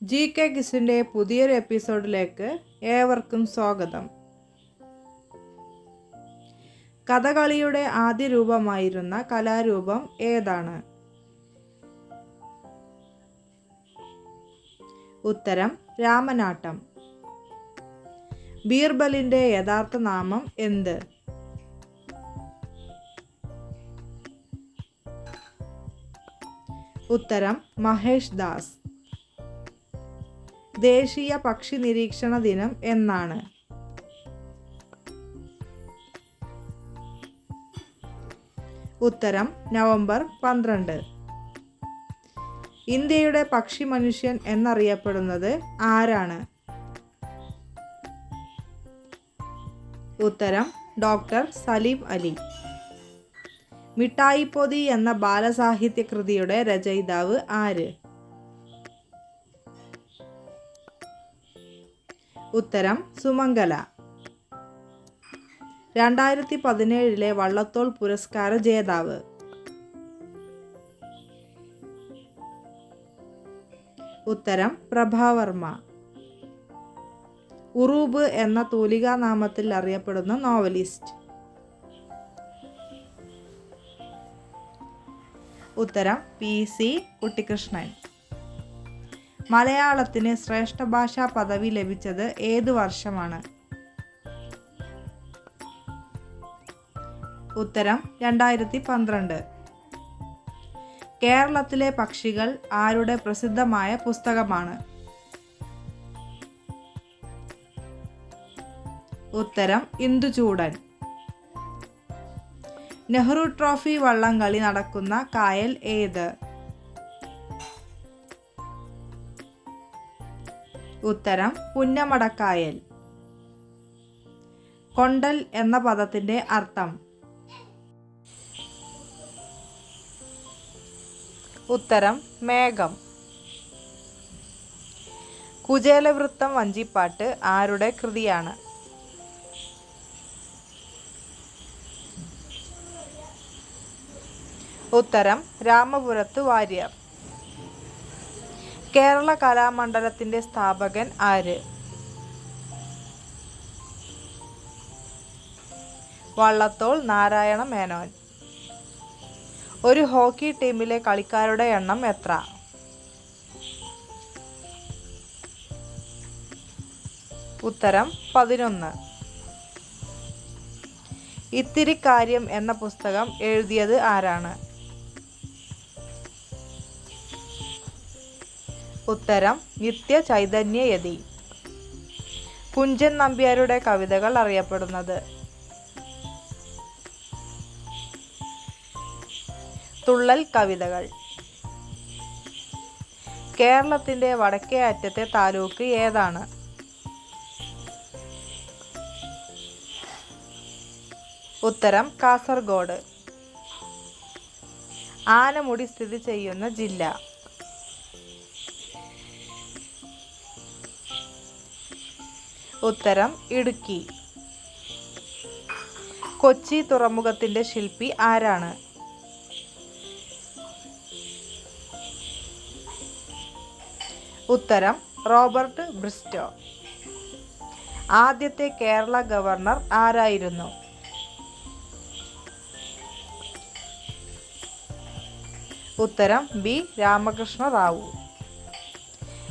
GK കിസിൻ്റെ പുതിയൊരു എപ്പിസോഡിലേക്ക് ഏവർക്കും സ്വാഗതം. കഥകളിയുടെ ആദ്യ രൂപമായിരുന്ന കലാരൂപം ഏതാണ്? ഉത്തരം രാമനാട്ടം. ബീർബലിൻ്റെ യഥാർത്ഥ നാമം എന്ത്? ഉത്തരം മഹേഷ് ദാസ്. ദേശീയ പക്ഷി നിരീക്ഷണ ദിനം എന്നാണ്? ഉത്തരം നവംബർ 12. ഇന്ത്യയുടെ പക്ഷി മനുഷ്യൻ എന്നറിയപ്പെടുന്നത് ആരാണ്? ഉത്തരം ഡോക്ടർ സലീം അലി. മിഠായിപ്പൊതി എന്ന ബാലസാഹിത്യ കൃതിയുടെ രചയിതാവ് ആര്? ഉത്തരം സുമംഗല. 2017 വള്ളത്തോൾ പുരസ്കാര ജേതാവ്? ഉത്തരം പ്രഭാവർമ്മ. ഉറൂബ് എന്ന തൂലികാനാമത്തിൽ അറിയപ്പെടുന്ന നോവലിസ്റ്റ്? ഉത്തരം PC കുട്ടിക്കൃഷ്ണൻ. മലയാളത്തിന് ശ്രേഷ്ഠ ഭാഷാ പദവി ലഭിച്ചത് ഏത് വർഷമാണ്? ഉത്തരം 2012. കേരളത്തിലെ പക്ഷികൾ ആരുടെ പ്രസിദ്ധമായ പുസ്തകമാണ്? ഉത്തരം ഇന്ദുചൂടൻ. നെഹ്റു ട്രോഫി വള്ളംകളി നടക്കുന്ന കായൽ ഏത്? ഉത്തരം പുന്നമടക്കായൽ. കൊണ്ടൽ എന്ന പദത്തിന്റെ അർത്ഥം? ഉത്തരം മേഘം. കുചേലവൃത്തം വഞ്ചിപ്പാട്ട് ആരുടെ കൃതിയാണ്? ഉത്തരം രാമപുരത്ത് വാര്യർ. കേരള കലാമണ്ഡലത്തിന്റെ സ്ഥാപകൻ ആര്? വള്ളത്തോൾ നാരായണ മേനോൻ. ഒരു ഹോക്കി ടീമിലെ കളിക്കാരുടെ എണ്ണം എത്ര? ഉത്തരം 11. ഇത്തിരിക്കാര്യം എന്ന പുസ്തകം എഴുതിയത് ആരാണ്? ഉത്തരം നിത്യ ചൈതന്യയതി. കുഞ്ചൻ നമ്പ്യാരുടെ കവിതകൾ അറിയപ്പെടുന്നത്? തുള്ളൽ കവിതകൾ. കേരളത്തിന്റെ വടക്കേ അറ്റത്തെ താലൂക്ക് ഏതാണ്? ഉത്തരം കാസർഗോഡ്. ആനമുടി സ്ഥിതി ചെയ്യുന്ന ജില്ല? ഉത്തരം ഇടുക്കി. കൊച്ചി തുറമുഖത്തിന്റെ ശില്പി ആരാണ്? ഉത്തരം റോബർട്ട് ബ്രിസ്റ്റോ. ആദ്യത്തെ കേരള ഗവർണർ ആരായിരുന്നു? ഉത്തരം B. രാമകൃഷ്ണ റാവു.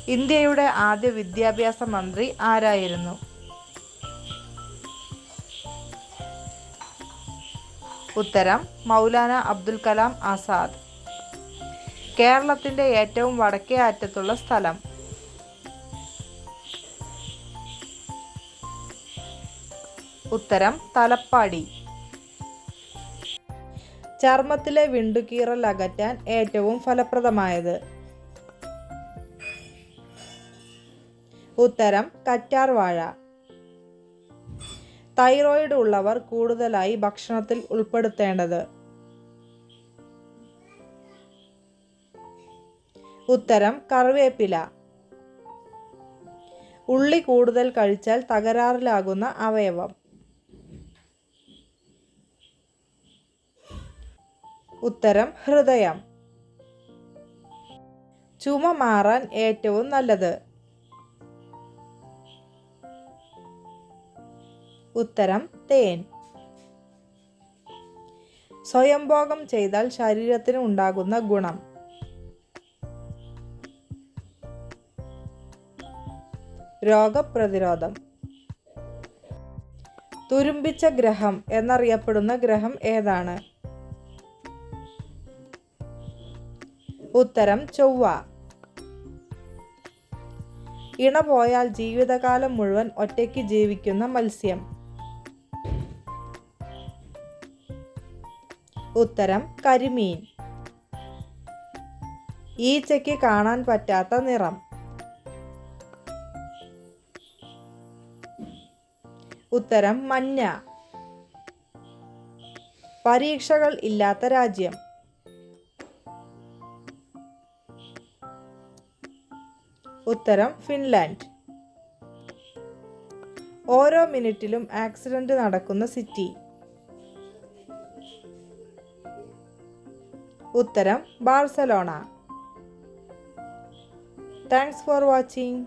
ഇന്ത്യയുടെ ആദ്യ വിദ്യാഭ്യാസ മന്ത്രി ആരായിരുന്നു? ഉത്തരം മൗലാന അബ്ദുൽ കലാം ആസാദ്. കേരളത്തിന്റെ ഏറ്റവും വടക്കേ അറ്റത്തുള്ള സ്ഥലം? ഉത്തരം തലപ്പാടി. ചർമ്മത്തിലെ വിണ്ടുകീറൽ അകറ്റാൻ ഏറ്റവും ഫലപ്രദമായത്? ഉത്തരം കറ്റാർ വാഴ. തൈറോയിഡ് ഉള്ളവർ കൂടുതലായി ഭക്ഷണത്തിൽ ഉൾപ്പെടുത്തേണ്ടത്? ഉത്തരം കറിവേപ്പില. ഉള്ളി കൂടുതൽ കഴിച്ചാൽ തകരാറിലാകുന്ന അവയവം? ഉത്തരം ഹൃദയം. ചുമ മാറാൻ ഏറ്റവും നല്ലത്? ഉത്തരം തേൻ. സ്വയംഭോഗം ചെയ്താൽ ശരീരത്തിന് ഉണ്ടാകുന്ന ഗുണം? രോഗപ്രതിരോധം. തുരുമ്പിച്ച ഗ്രഹം എന്നറിയപ്പെടുന്ന ഗ്രഹം ഏതാണ്? ഉത്തരം ചൊവ്വ. ഇണ പോയാൽ ജീവിതകാലം മുഴുവൻ ഒറ്റയ്ക്ക് ജീവിക്കുന്ന മത്സ്യം? ഉത്തരം കരിമീൻ. ഈച്ചയ്ക്ക് കാണാൻ പറ്റാത്ത നിറം? ഉത്തരം മഞ്ഞ. പരീക്ഷകൾ ഇല്ലാത്ത രാജ്യം? ഉത്തരം ഫിൻലാൻഡ്. ഓരോ മിനിറ്റിലും ആക്സിഡന്റ് നടക്കുന്ന സിറ്റി? ഉത്തരം ബാർസലോണ. Thanks for watching.